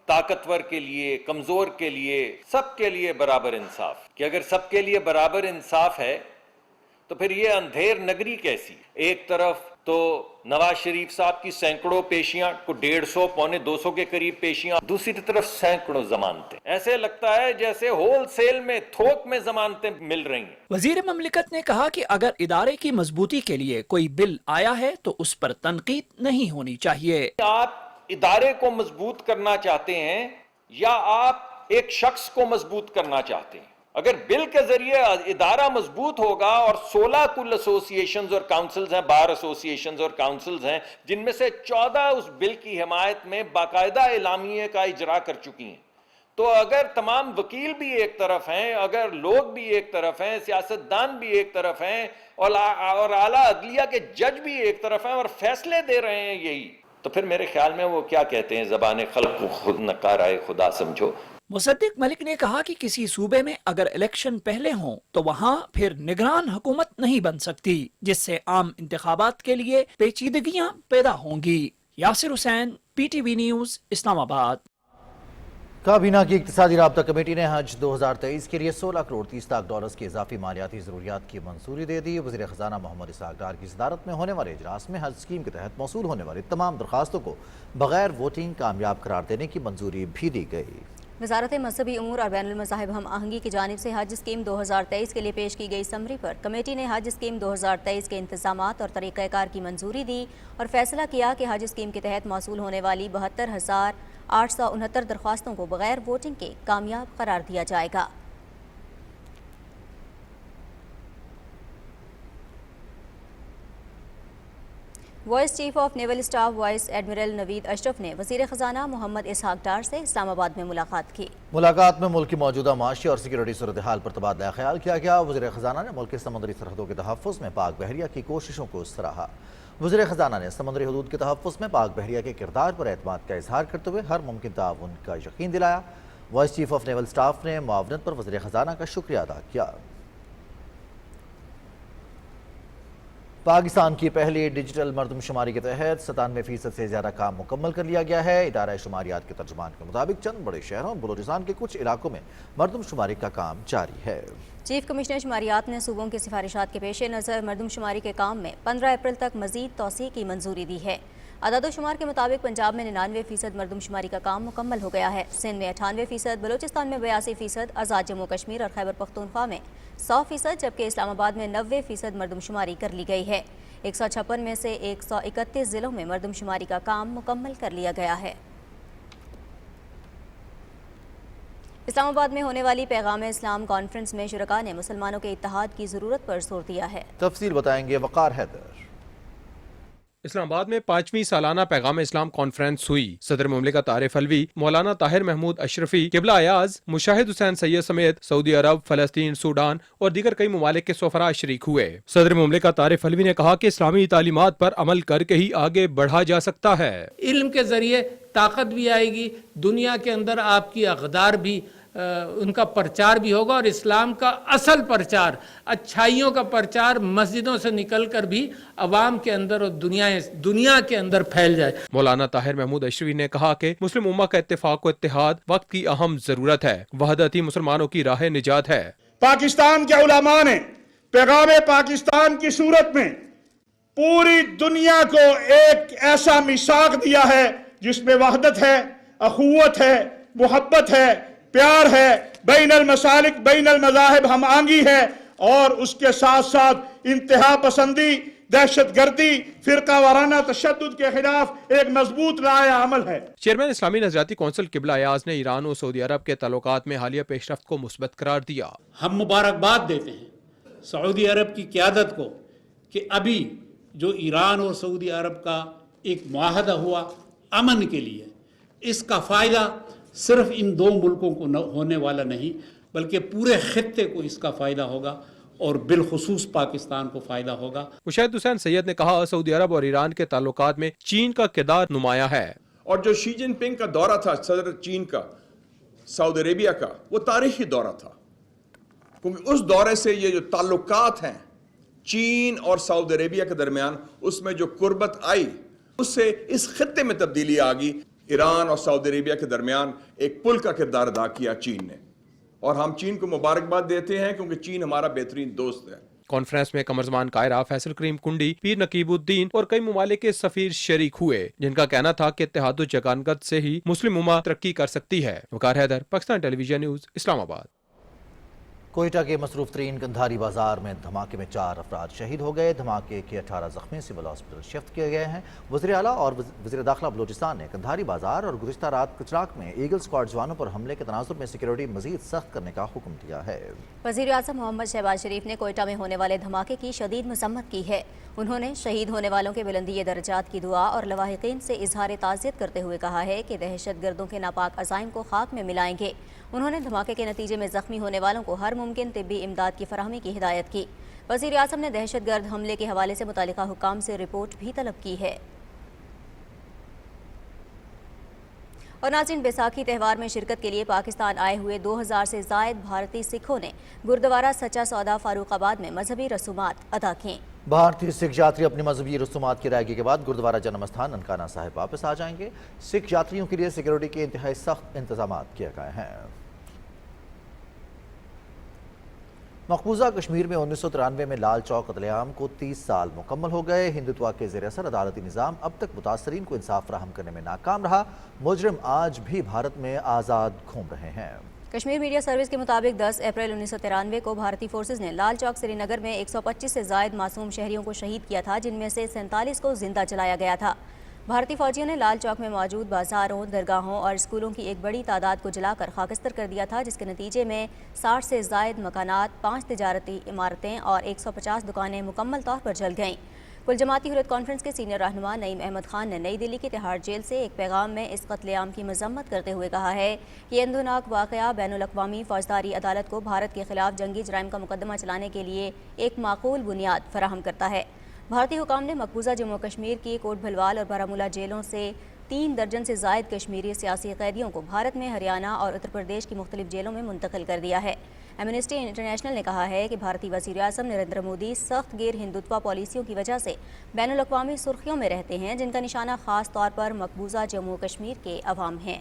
طاقتور کے لیے، کمزور کے لیے، سب کے لیے برابر انصاف۔ کہ اگر سب کے لیے برابر انصاف ہے تو پھر یہ اندھیر نگری کیسی؟ ایک طرف تو نواز شریف صاحب کی سینکڑوں پیشیاں کو 150 پونے 200 کے قریب پیشیاں، دوسری طرف سینکڑوں ضمانتیں، ایسے لگتا ہے جیسے ہول سیل میں تھوک میں ضمانتیں مل رہی ہیں۔
وزیر مملکت نے کہا کہ اگر ادارے کی مضبوطی کے لیے کوئی بل آیا ہے تو اس پر تنقید نہیں ہونی چاہیے۔
آپ ادارے کو مضبوط کرنا چاہتے ہیں یا آپ ایک شخص کو مضبوط کرنا چاہتے ہیں؟ اگر بل کے ذریعے ادارہ مضبوط ہوگا اور 16 کل ایسوسیشنز اور کاؤنسلز ہیں، بار ایسوسیشنز اور کاؤنسلز ہیں، جن میں سے 14 اس بل کی حمایت میں باقاعدہ اعلامیے کا اجرا کر چکی ہیں، تو اگر تمام وکیل بھی ایک طرف ہیں، اگر لوگ بھی ایک طرف ہیں، سیاستدان بھی ایک طرف ہیں اور اعلیٰ عدلیہ کے جج بھی ایک طرف ہیں اور فیصلے دے رہے ہیں یہی، تو پھر میرے خیال میں وہ کیا کہتے ہیں، زبان خلق کو خود نکارائے خدا سمجھو۔
مصدق ملک نے کہا کہ کسی صوبے میں اگر الیکشن پہلے ہوں تو وہاں پھر نگران حکومت نہیں بن سکتی، جس سے عام انتخابات کے لیے پیچیدگیاں پیدا ہوں گی۔ یاسر حسین، پی ٹی وی نیوز، اسلام آباد۔
کابینہ کی اقتصادی رابطہ کمیٹی نے حج 2023 کے لیے 16 کروڑ 30 لاکھ ڈالرز کی اضافی مالیاتی ضروریات کی منظوری دے دی۔ وزیر خزانہ محمد اسحاق ڈار کی صدارت میں ہونے والے اجلاس میں حج اسکیم کے تحت موصول ہونے والی تمام درخواستوں کو بغیر ووٹنگ کامیاب قرار دینے کی منظوری بھی دی گئی۔
وزارت مذہبی امور اور بین المذاہب ہم آہنگی کی جانب سے حج اسکیم 2023 کے لیے پیش کی گئی سمری پر کمیٹی نے حج اسکیم 2023 کے انتظامات اور طریقہ کار کی منظوری دی اور فیصلہ کیا کہ حج اسکیم کے تحت موصول ہونے والی 72,869 درخواستوں کو بغیر ووٹنگ کے کامیاب قرار دیا جائے گا۔ Vice chief of naval staff vice admiral Naveed Ashraf نے وزیر خزانہ محمد اسحاق ڈار سے اسلام آباد میں ملاقات کی۔
ملاقات میں ملک کی موجودہ معاشی اور سیکیورٹی صورتحال پر تبادلہ خیال کیا گیا۔ وزیر خزانہ نے ملک کے سمندری سرحدوں کے تحفظ میں پاک بحریہ کی کوششوں کو سراہا۔ وزیر خزانہ نے سمندری حدود کے تحفظ میں پاک بحریہ کے کردار پر اعتماد کا اظہار کرتے ہوئے ہر ممکن تعاون کا یقین دلایا۔ Voice chief of naval staff نے معاونت پر وزیر خزانہ کا شکریہ ادا کیا۔ پاکستان کی پہلی ڈیجیٹل مردم شماری کے تحت 97% سے زیادہ کام مکمل کر لیا گیا ہے۔ ادارہ شماریات کے ترجمان کے مطابق چند بڑے شہروں بلوچستان کے کچھ علاقوں میں مردم شماری کا کام جاری ہے۔
چیف کمشنر شماریات نے صوبوں کی سفارشات کے پیش نظر مردم شماری کے کام میں 15 اپریل تک مزید توسیع کی منظوری دی ہے۔ اعداد و شمار کے مطابق پنجاب میں 99% مردم شماری کا کام مکمل ہو گیا ہے، سندھ میں 98%، بلوچستان میں 82%، آزاد جموں کشمیر اور خیبر پختونخوا میں 100%، جبکہ اسلام آباد میں 90% مردم شماری کر لی گئی ہے۔ 156 میں سے 131 ضلعوں میں مردم شماری کا کام مکمل کر لیا گیا ہے۔ اسلام آباد میں ہونے والی پیغام اسلام کانفرنس میں شرکاء نے مسلمانوں کے اتحاد کی ضرورت پر زور دیا ہے۔
تفصیل بتائیں گے وقار حیدر۔
اسلام آباد میں 5ویں سالانہ پیغام اسلام کانفرنس ہوئی۔ صدر مملکت عارف علوی، مولانا طاہر محمود اشرفی، قبلہ ایاز، مشاہد حسین سید سمیت سعودی عرب، فلسطین، سوڈان اور دیگر کئی ممالک کے سفراء شریک ہوئے۔ صدر مملکت عارف علوی نے کہا کہ اسلامی تعلیمات پر عمل کر کے ہی آگے بڑھا جا سکتا ہے۔
علم کے ذریعے طاقت بھی آئے گی، دنیا کے اندر آپ کی اقدار بھی ان کا پرچار بھی ہوگا، اور اسلام کا اصل پرچار، اچھائیوں کا پرچار مسجدوں سے نکل کر بھی عوام کے اندر اور دنیا کے اندر پھیل جائے۔
مولانا طاہر محمود اشرفی نے کہا کہ مسلم امہ کا اتفاق و اتحاد وقت کی اہم ضرورت ہے، وحدت ہی مسلمانوں کی راہ نجات ہے۔
پاکستان کے علماء نے پیغام پاکستان کی صورت میں پوری دنیا کو ایک ایسا میثاق دیا ہے جس میں وحدت ہے، اخوت ہے، محبت ہے، پیار ہے، بین المسالک بین المذاہب ہم آہنگی ہے، اور اس کے ساتھ ساتھ انتہا پسندی، دہشت گردی، فرقہ وارانہ تشدد کے خلاف ایک مضبوط رائے عمل ہے۔
چیئرمین اسلامی نظریاتی کونسل قبلہ ایاز نے ایران اور سعودی عرب کے تعلقات میں حالیہ پیش رفت کو مثبت قرار دیا۔
ہم مبارکباد دیتے ہیں سعودی عرب کی قیادت کو کہ ابھی جو ایران اور سعودی عرب کا ایک معاہدہ ہوا امن کے لیے، اس کا فائدہ صرف ان دو ملکوں کو ہونے والا نہیں بلکہ پورے خطے کو اس کا فائدہ ہوگا، اور بالخصوص پاکستان کو فائدہ ہوگا۔
مشاہد حسین سید نے کہا سعودی عرب اور ایران کے تعلقات میں چین کا کردار نمایاں ہے۔
اور جو شی جن پنگ کا دورہ تھا صدر چین کا سعودی عربیہ کا، وہ تاریخی دورہ تھا، کیونکہ اس دورے سے یہ جو تعلقات ہیں چین اور سعودی عربیہ کے درمیان، اس میں جو قربت آئی، اس سے اس خطے میں تبدیلی آ گئی۔ ایران اور سعودی عربیہ کے درمیان ایک پل کا کردار ادا کیا چین نے، اور ہم چین کو مبارکباد دیتے ہیں کیونکہ چین ہمارا بہترین دوست ہے۔
کانفرنس میں قمرزمان قائرہ فیصل کریم کنڈی، پیر نقیب الدین اور کئی ممالک کے سفیر شریک ہوئے، جن کا کہنا تھا کہ اتحاد و یگانگت سے ہی مسلم امہ ترقی کر سکتی ہے۔ وقار Haider, Pakistan television news, اسلام آباد۔
کوئٹہ کے مصروف ترین کندھاری بازار میں دھماکے میں 4 افراد شہید ہو گئے۔ دھماکے کے 18 زخمی سول ہاسپٹل شفٹ کیے گئے ہیں۔ وزیر اعلیٰ اور وزیر داخلہ بلوچستان نے کندھاری بازار اور گزشتہ رات کچراک میں ایگل اسکواڈ جوانوں پر حملے کے تناظر میں سیکیورٹی مزید سخت کرنے کا حکم دیا ہے۔
وزیر اعظم محمد شہباز شریف نے کوئٹہ میں ہونے والے دھماکے کی شدید مذمت کی ہے۔ انہوں نے شہید ہونے والوں کے بلندی درجات کی دعا اور لواحقین سے اظہار تعزیت کرتے ہوئے کہا ہے کہ دہشت گردوں کے ناپاک عزائم کو خاک میں ملائیں گے۔ انہوں نے دھماکے کے نتیجے میں زخمی ہونے والوں کو ہر ممکن طبی امداد کی فراہمی کی ہدایت کی۔ وزیر اعظم نے دہشت گرد حملے کے حوالے سے متعلقہ حکام سے رپورٹ بھی طلب کی ہے۔ اور ناظرین، بیساکھی تہوار میں شرکت کے لیے پاکستان آئے ہوئے 2000 سے زائد بھارتی سکھوں نے گردوارہ سچا سودا فاروق آباد میں مذہبی رسومات ادا کیں۔
بھارتی سکھ یاتری اپنی مذہبی رسومات کی ادائیگی کے بعد گردوارہ جنم استھان ننکانہ صاحب واپس آ جائیں گے۔ سکھ یاتریوں کے لیے سیکیورٹی کے انتہائی سخت انتظامات کیے گئے ہیں۔ مقبوضہ کشمیر میں 1993 میں لال چوک قتل عام کو 30 سال مکمل ہو گئے۔ ہندوتوا کے زیر اثر عدالتی نظام اب تک متاثرین کو انصاف فراہم کرنے میں ناکام رہا۔ مجرم آج بھی بھارت میں آزاد گھوم رہے ہیں۔
کشمیر میڈیا سروس کے مطابق 10 اپریل 1993 کو بھارتی فورسز نے لال چوک سری نگر میں 125 سے زائد معصوم شہریوں کو شہید کیا تھا، جن میں سے 47 کو زندہ جلایا گیا تھا۔ بھارتی فوجیوں نے لال چوک میں موجود بازاروں، درگاہوں اور اسکولوں کی ایک بڑی تعداد کو جلا کر خاکستر کر دیا تھا، جس کے نتیجے میں 60 سے زائد مکانات، 5 تجارتی عمارتیں اور 150 دکانیں مکمل طور پر جل گئیں۔ کل جماعتی حریت کانفرنس کے سینئر رہنما نعیم احمد خان نے نئی دلی کی تہاڑ جیل سے ایک پیغام میں اس قتل عام کی مذمت کرتے ہوئے کہا ہے کہ یہ اندھوناک واقعہ بین الاقوامی فوجداری عدالت کو بھارت کے خلاف جنگی جرائم کا مقدمہ چلانے کے لیے ایک معقول بنیاد فراہم کرتا ہے۔ بھارتی حکام نے مقبوضہ جموں کشمیر کی کوٹ بھلوال اور بارامولہ جیلوں سے 3 درجن سے زائد کشمیری سیاسی قیدیوں کو بھارت میں ہریانہ اور اتر پردیش کی مختلف جیلوں میں منتقل کر دیا ہے۔ ایمنسٹی انٹرنیشنل نے کہا ہے کہ بھارتی وزیر اعظم نریندر مودی سخت غیر ہندوتوا پالیسیوں کی وجہ سے بین الاقوامی سرخیوں میں رہتے ہیں، جن کا نشانہ خاص طور پر مقبوضہ جموں کشمیر کے عوام ہیں۔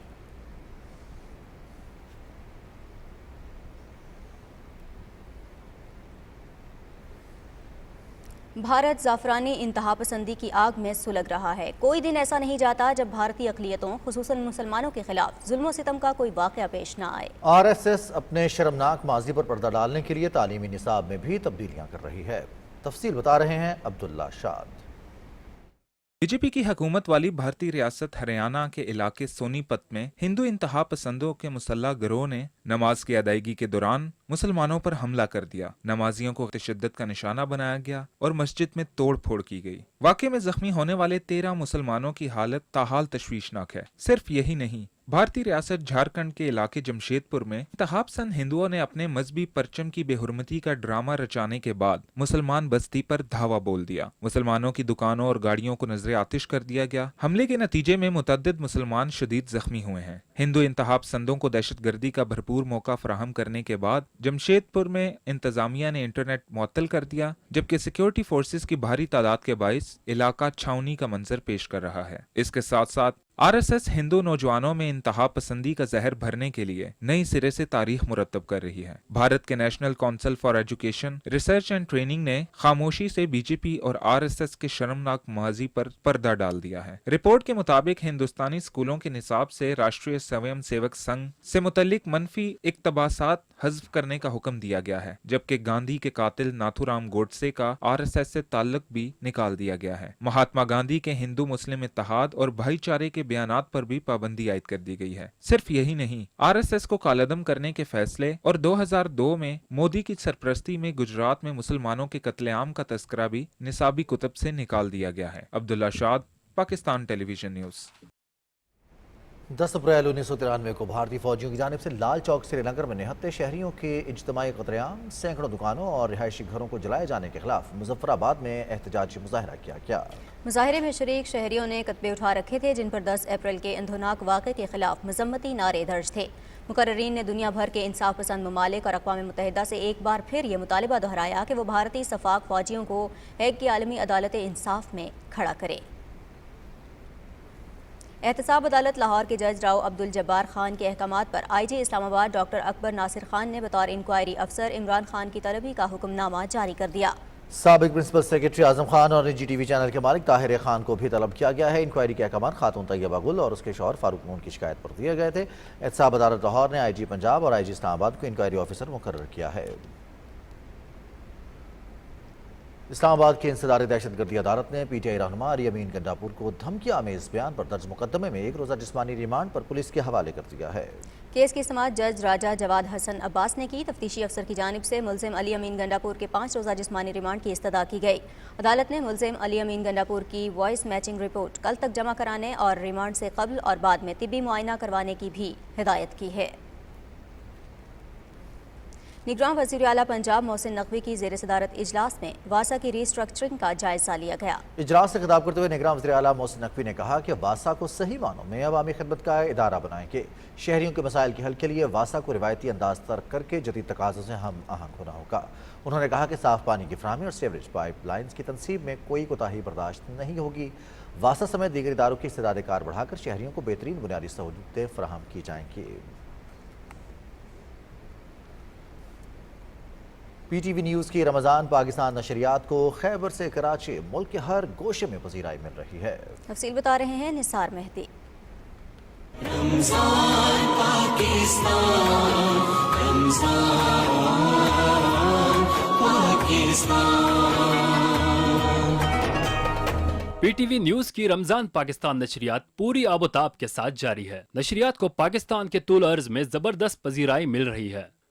بھارت زعفرانی انتہا پسندی کی آگ میں سلگ رہا ہے۔ کوئی دن ایسا نہیں جاتا جب بھارتی اقلیتوں خصوصاً مسلمانوں کے خلاف ظلم و ستم کا کوئی واقعہ پیش نہ آئے۔
RSS اپنے شرمناک ماضی پر پردہ ڈالنے کے لیے تعلیمی نصاب میں بھی تبدیلیاں کر رہی ہے۔ تفصیل بتا رہے ہیں عبداللہ شاد۔
بی جے پی کی حکومت والی بھارتی ریاست ہریانہ کے علاقے سونی پت میں ہندو انتہا پسندوں کے مسلح گروہ نے نماز کی ادائیگی کے دوران مسلمانوں پر حملہ کر دیا۔ نمازیوں کو تشدد کا نشانہ بنایا گیا اور مسجد میں توڑ پھوڑ کی گئی۔ واقعے میں زخمی ہونے والے 13 مسلمانوں کی حالت تاحال تشویشناک ہے۔ صرف یہی نہیں، بھارتی ریاست جھارکھنڈ کے علاقے جمشید پور میں انتہا پسند ہندوؤں نے اپنے مذہبی پرچم کی بے حرمتی کا ڈرامہ رچانے کے بعد مسلمان بستی پر دھاوا بول دیا۔ مسلمانوں کی دکانوں اور گاڑیوں کو نذر آتش کر دیا گیا۔ حملے کے نتیجے میں متعدد مسلمان شدید زخمی ہوئے ہیں۔ ہندو انتہا پسندوں کو دہشت گردی کا بھرپور موقع فراہم کرنے کے بعد جمشید پور میں انتظامیہ نے انٹرنیٹ معطل کر دیا، جبکہ سیکیورٹی فورسز کی بھاری تعداد کے باعث علاقہ چھاونی کا منظر پیش کر رہا ہے۔ اس کے ساتھ ساتھ RSS ہندو نوجوانوں میں انتہا پسندی کا زہر بھرنے کے لیے نئی سرے سے تاریخ مرتب کر رہی ہے۔ بھارت کے national council for education, research and training نے خاموشی سے بی جے پی اور RSS کے شرمناک ماضی پر پردہ ڈال دیا ہے۔ رپورٹ کے مطابق ہندوستانی اسکولوں کے نصاب سے راشٹریہ سویم سیوک سنگھ سے متعلق منفی اقتباسات حذف کرنے کا حکم دیا گیا ہے، جبکہ گاندھی کے قاتل ناتھو رام گوڈسے کا RSS سے تعلق بھی نکال دیا گیا ہے۔ مہاتما گاندھی کے ہندو مسلم اتحاد اور بھائی چارے کے بیانات پر بھی پابندی عائد کر دی گئی ہے۔ صرف یہی نہیں، RSS کو کالعدم کرنے کے فیصلے اور 2002 میں مودی کی سرپرستی میں گجرات میں مسلمانوں کے قتل عام کا تذکرہ بھی نصابی کتب سے نکال دیا گیا ہے۔ عبداللہ شاد، Pakistan television news.
10 April 1993 کو بھارتی فوجیوں کی جانب سے لال چوک سری نگر میں نہتے شہریوں کے اجتماعی قتل عام، سینکڑوں دکانوں اور رہائشی گھروں کو جلائے جانے کے خلاف مظفر آباد میں احتجاجی مظاہرہ کیا گیا۔
مظاہرے میں شریک شہریوں نے کتبے اٹھا رکھے تھے جن پر 10 اپریل کے اندھوناک واقعے کے خلاف مذمتی نعرے درج تھے۔ مقررین نے دنیا بھر کے انصاف پسند ممالک اور اقوام متحدہ سے ایک بار پھر یہ مطالبہ دہرایا کہ وہ بھارتی شفاق فوجیوں کو ہیگ کی عالمی عدالت انصاف میں کھڑا کرے۔ احتساب عدالت لاہور کے جج راؤ عبدالجبار خان کے احکامات پر IG اسلام آباد ڈاکٹر اکبر ناصر خان نے بطور انکوائری افسر عمران خان کی طلبی کا حکم نامہ جاری کر دیا۔
سابق پرنسپل سیکرٹری اعظم خان اور نجی TV چینل کے مالک طاہر خان کو بھی طلب کیا گیا ہے۔ انکوائری کے احکامات خاتون طیبہ گل اور اس کے شوہر فاروق نون کی شکایت پر دیے گئے تھے۔ احتساب عدالت لاہور نے IG پنجاب اور IG اسلام آباد کو انکوائری آفیسر مقرر کیا ہے۔ اسلام آباد کی انسداد دہشت گردی عدالت نے PTI رہنما علی امین گنڈاپور کو دھمکی آمیز بیان پر درج مقدمے میں 1 روزہ جسمانی ریمانڈ پر پولیس کے حوالے کر دیا ہے۔
کیس کی سماعت جج راجہ جواد حسن عباس نے کی۔ تفتیشی افسر کی جانب سے ملزم علی امین گنڈاپور کے 5 روزہ جسمانی ریمانڈ کی استدعا کی گئی۔ عدالت نے ملزم علی امین گنڈاپور کی وائس میچنگ رپورٹ کل تک جمع کرانے اور ریمانڈ سے قبل اور بعد میں طبی معائنہ کروانے کی بھی ہدایت کی ہے۔ نگراں وزیر اعلیٰ پنجاب محسن نقوی کی زیر صدارت اجلاس میں واسا کی ری اسٹرکچرنگ کا جائزہ لیا گیا۔
اجلاس سے خطاب کرتے ہوئے نگراں وزیر اعلیٰ محسن نقوی نے کہا کہ واسا کو صحیح معنوں میں عوامی خدمت کا ادارہ بنائیں گے۔ شہریوں کے مسائل کے حل کے لیے واسا کو روایتی انداز ترک کر کے جدید تقاضوں سے ہم آہنگ ہونا ہوگا۔ انہوں نے کہا کہ صاف پانی کی فراہمی اور سیوریج پائپ لائنز کی تنصیب میں کوئی کوتاہی برداشت نہیں ہوگی۔ واسا سمیت دیگر اداروں کی استعداد کار بڑھا کر شہریوں کو بہترین بنیادی سہولتیں فراہم کی جائیں گی۔ PTV نیوز کی رمضان پاکستان نشریات کو خیبر سے کراچی ملک کے ہر گوشے میں پذیرائی مل رہی ہے۔
تفصیل بتا رہے ہیں نثار مہدی۔
رمضان پاکستان، رمضان پاکستان۔
PTV نیوز کی رمضان پاکستان نشریات پوری آب و تاب کے ساتھ جاری ہے۔ نشریات کو پاکستان کے طول عرض میں زبردست پذیرائی مل رہی ہے۔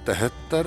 73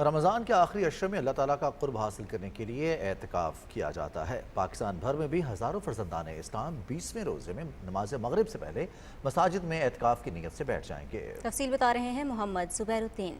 رمضان کے آخری عشرے میں اللہ تعالیٰ کا قرب حاصل کرنے کے لیے اعتکاف کیا جاتا ہے۔ پاکستان بھر میں بھی ہزاروں فرزندان اسلام 20ویں روزے میں نماز مغرب سے پہلے مساجد میں اعتکاف کی نیت سے بیٹھ جائیں گے۔
تفصیل بتا رہے ہیں محمد زبیر الدین۔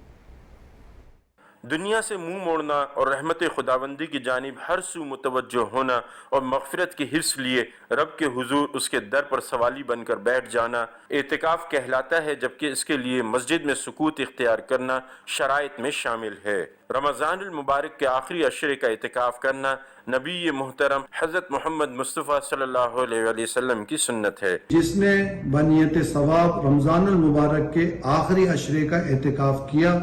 دنیا سے منہ موڑنا اور رحمت خداوندی کی جانب ہر سو متوجہ ہونا اور مغفرت کی حرص لیے رب کے حضور اس کے در پر سوالی بن کر بیٹھ جانا اعتکاف کہلاتا ہے، جبکہ اس کے لیے مسجد میں سکوت اختیار کرنا شرائط میں شامل ہے۔ رمضان المبارک کے آخری عشرے کا اعتکاف کرنا نبی محترم حضرت محمد مصطفیٰ صلی اللہ علیہ وسلم کی سنت ہے۔
جس نے بنیت ثواب رمضان المبارک کے آخری عشرے کا اعتکاف کیا،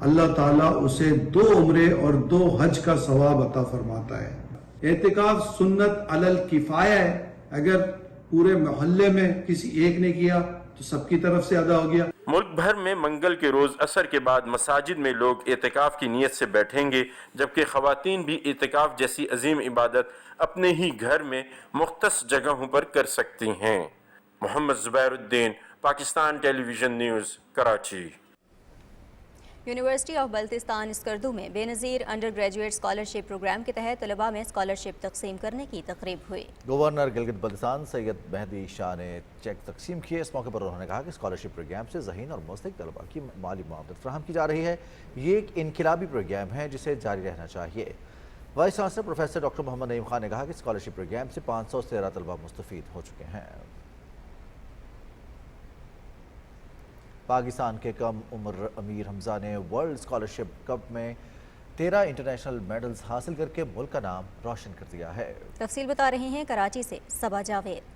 اللہ تعالیٰ اسے 2 عمرے اور 2 حج کا ثواب عطا فرماتا ہے۔ اعتکاف سنت علی الکفایہ ہے، اگر پورے محلے میں کسی ایک نے کیا تو سب کی طرف سے ادا ہو گیا۔
ملک بھر میں منگل کے روز عصر کے بعد مساجد میں لوگ اعتکاف کی نیت سے بیٹھیں گے، جبکہ خواتین بھی اعتکاف جیسی عظیم عبادت اپنے ہی گھر میں مختص جگہوں پر کر سکتی ہیں۔ Muhammad Zubair Uddin, Pakistan television news, Karachi.
University of Baltistan Skardu میں Benazir undergraduate scholarship programme کے تحت طلباء میں اسکالرشپ تقسیم کرنے کی تقریب ہوئی۔
گورنر گلگت بلتستان سید مہدی شاہ نے چیک تقسیم کیے۔ اس موقع پر انہوں نے کہا کہ اسکالرشپ پروگرام سے ذہین اور مستحق طلباء کی مالی معاونت فراہم کی جا رہی ہے۔ یہ ایک انقلابی پروگرام ہے جسے جاری رہنا چاہیے۔ وائس چانسلر پروفیسر ڈاکٹر محمد نعیم خان نے کہا کہ اسکالرشپ پروگرام سے 513 طلباء مستفید ہو چکے ہیں۔ پاکستان کے کم عمر امیر حمزہ نے ورلڈ اسکالرشپ کپ میں 13 انٹرنیشنل میڈلز حاصل کر کے ملک کا نام روشن کر دیا ہے۔
تفصیل بتا رہی ہیں کراچی سے صبا جاوید۔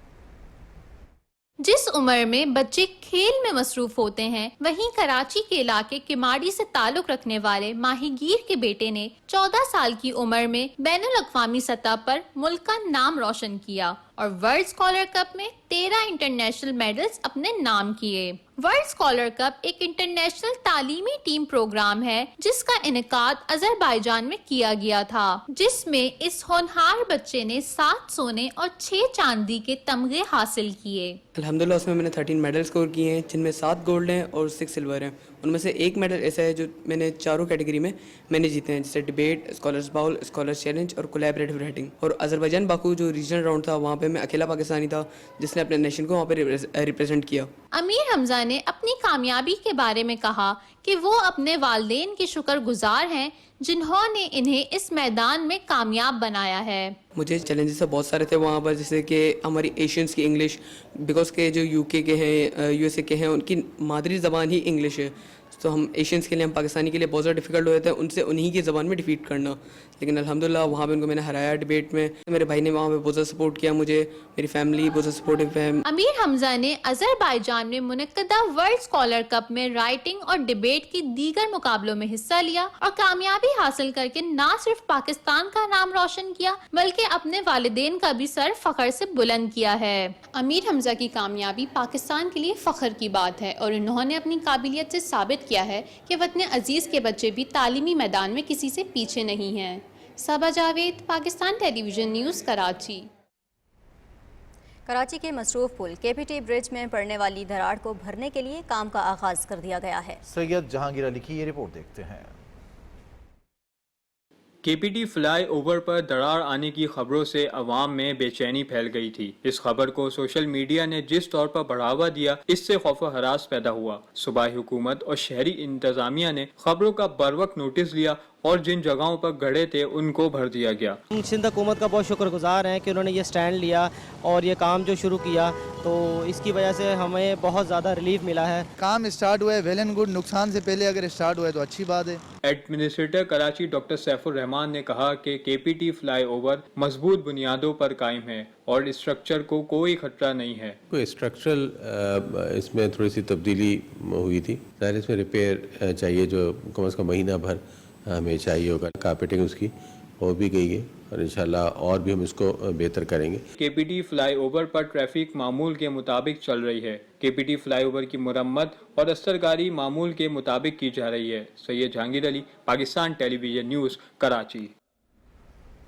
جس عمر میں بچے کھیل میں مصروف ہوتے ہیں، وہیں کراچی کے علاقے کماڑی سے تعلق رکھنے والے ماہی گیر کے بیٹے نے 14 سال کی عمر میں بین الاقوامی سطح پر ملک کا نام روشن کیا اور ورلڈ اسکالر کپ میں 13 انٹرنیشنل میڈلز اپنے نام کیے۔ ورلڈ اسکالر کپ ایک انٹرنیشنل تعلیمی ٹیم پروگرام ہے جس کا انعقاد آذربائیجان میں کیا گیا تھا، جس میں اس ہونہار بچے نے 7 سونے اور 6 چاندی کے تمغے حاصل کیے۔
الحمدللہ اس میں نے 13 میڈل اسکور کیے ہیں، جن میں 7 گولڈ ہیں اور 6 سلور ہیں۔ ان میں سے ایک میڈل ایسا ہے جو میں نے چاروں کیٹیگری میں نے جیتے ہیں، جیسے debate, scholars bowl, scholars challenge اور کولیبریٹو رائٹنگ۔ اور آذربائیجان باکو جو ریجنل راؤنڈ تھا، وہاں پہ میں اکیلا پاکستانی تھا جس نے اپنے نیشن کو وہاں پہ ریپرزینٹ کیا۔
امیر حمزہ نے اپنی کامیابی کے بارے میں کہا کہ وہ اپنے والدین کے شکر گزار ہیں جنہوں نے انہیں اس میدان میں کامیاب بنایا ہے۔
مجھے چیلنجز بہت سارے تھے وہاں پر، جیسے کہ ہماری ایشینس کی انگلش، بیکاز کہ جو یو کے ہیں، یو ایس اے کے ہیں، ان کی مادری زبان ہی انگلش ہے، تو ہم ایشینس کے لیے، ہم پاکستانی کے لیے بہت زیادہ ڈیفیکلٹ ہوئے تھے ان سے انہی کی زبان میں ڈیفیٹ کرنا، لیکن الحمدللہ وہاں پہ ان کو میں نے ہرایا ڈیبیٹ میں۔ میرے بھائی نے وہاں پہ بہت زیادہ سپورٹ کیا مجھے، میری فیملی بہت زیادہ سپورٹیو ہے۔
امیر حمزہ نے آذربائیجان میں منعقدہ ورلڈ اسکالر کپ میں رائٹنگ اور ڈیبیٹ کی دیگر مقابلوں میں حصہ لیا اور کامیابی حاصل کر کے نہ صرف پاکستان کا نام روشن کیا بلکہ اپنے والدین کا بھی سر فخر سے بلند کیا ہے۔ امیر حمزہ کی کامیابی پاکستان کے لیے فخر کی بات ہے اور انہوں نے اپنی قابلیت سے ثابت کیا ہے کہ وطن عزیز کے بچے بھی تعلیمی میدان میں کسی سے پیچھے نہیں ہیں۔ صبا Javed, Pakistan television news, Karachi.
Karachi کے مصروف پل کے پی ٹی برج میں پڑنے والی دراڑ کو بھرنے کے لیے کام کا آغاز کر دیا گیا ہے۔
سید جہانگیر علی کی یہ رپورٹ دیکھتے ہیں۔
کے پی ٹی فلائی اوور پر دراڑ آنے کی خبروں سے عوام میں بے چینی پھیل گئی تھی۔ اس خبر کو سوشل میڈیا نے جس طور پر بڑھاوا دیا، اس سے خوف و ہراس پیدا ہوا۔ صوبائی حکومت اور شہری انتظامیہ نے خبروں کا بروقت نوٹس لیا اور جن جگہوں پر گڑھے تھے ان کو بھر دیا گیا۔
ہم سندھ حکومت کا بہت شکر گزار ہیں کہ انہوں نے یہ سٹینڈ لیا اور یہ کام جو شروع کیا، تو اس کی وجہ سے ہمیں بہت زیادہ ریلیف ملا ہے۔
کام اسٹارٹ ہوا ہے، ویل اینڈ گڈ، نقصان سے پہلے اگر اسٹارٹ ہوا ہے تو اچھی بات ہے۔
ایڈمنسٹریٹر کراچی ڈاکٹر سیف الرحمان نے کہا کہ کے پی ٹی فلائی اوور مضبوط بنیادوں پر قائم ہے اور اسٹرکچر کو کوئی خطرہ نہیں ہے۔
کوئی اسٹرکچرل اس میں تھوڑی سی تبدیلی ہوئی تھی، ظاہر اس میں ریپیئر چاہیے جو کم از کم مہینہ بھر ہمیں چاہیے ہوگا۔ کارپیٹنگ اس کی ہو بھی گئی ہے اور انشاءاللہ اور بھی ہم اس کو بہتر کریں گے۔
کے پی ٹی فلائی اوور پر ٹریفک معمول کے مطابق چل رہی ہے۔ کے پی ٹی فلائی اوور کی مرمت اور استرکاری معمول کے مطابق کی جا رہی ہے۔ سید جہانگیر علی، Pakistan television news, Karachi.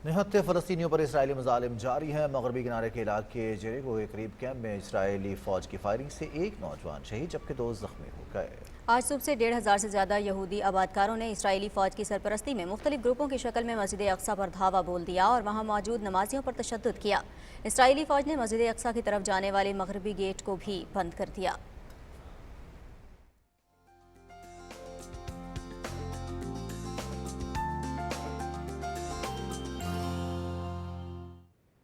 نہتے فلسطینیوں پر اسرائیلی مظالم جاری ہیں۔ مغربی کنارے کے علاقے جیریکو کے قریب کیمپ میں اسرائیلی فوج کی فائرنگ سے ایک نوجوان شہید جبکہ 2 زخمی ہو گئے۔
آج صبح سے 1,500 سے زیادہ یہودی آبادکاروں نے اسرائیلی فوج کی سرپرستی میں مختلف گروپوں کی شکل میں مسجد اقصی پر دھاوا بول دیا اور وہاں موجود نمازیوں پر تشدد کیا۔ اسرائیلی فوج نے مسجد اقصی کی طرف جانے والے مغربی گیٹ کو بھی بند کر دیا۔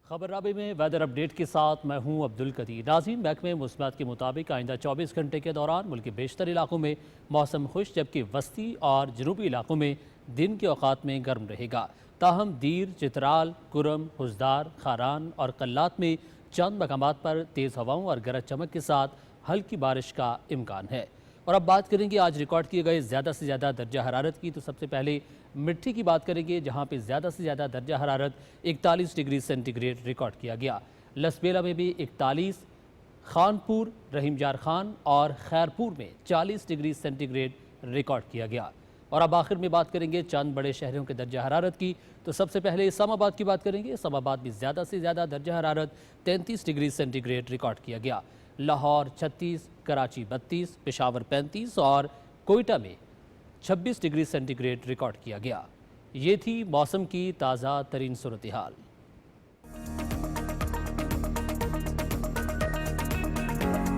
خبر رابع میں ویدر اپ ڈیٹ کے ساتھ میں ہوں عبدالقدیر۔ ناظرین، محکمہ موسمیات کے مطابق آئندہ 24 گھنٹے کے دوران ملک کے بیشتر علاقوں میں موسم خشک، جبکہ وسطی اور جنوبی علاقوں میں دن کے اوقات میں گرم رہے گا۔ تاہم دیر، چترال، کرم، حزدار، خاران اور قلات میں چند مقامات پر تیز ہواؤں اور گرج چمک کے ساتھ ہلکی بارش کا امکان ہے۔ اور اب بات کریں گے آج ریکارڈ کیے گئے زیادہ سے زیادہ درجہ حرارت کی، تو سب سے پہلے مٹھی کی بات کریں گے، جہاں پہ زیادہ سے زیادہ درجہ حرارت 41 ڈگری سینٹی گریڈ ریکارڈ کیا گیا۔ لسبیلا میں بھی 41، خانپور، رحیم جار خان اور خیرپور میں 40 ڈگری سینٹی گریڈ ریکارڈ کیا گیا۔ اور اب آخر میں بات کریں گے چند بڑے شہروں کے درجہ حرارت کی، تو سب سے پہلے اسلام آباد کی بات کریں گے۔ اسلام آباد میں زیادہ سے زیادہ درجہ حرارت 33 ڈگری سینٹی گریڈ ریکارڈ کیا گیا۔ لاہور 36، کراچی 32، پشاور 35 اور کوئٹہ میں 26 ڈگری سینٹی گریڈ ریکارڈ کیا گیا۔ یہ تھی موسم کی تازہ ترین صورتحال۔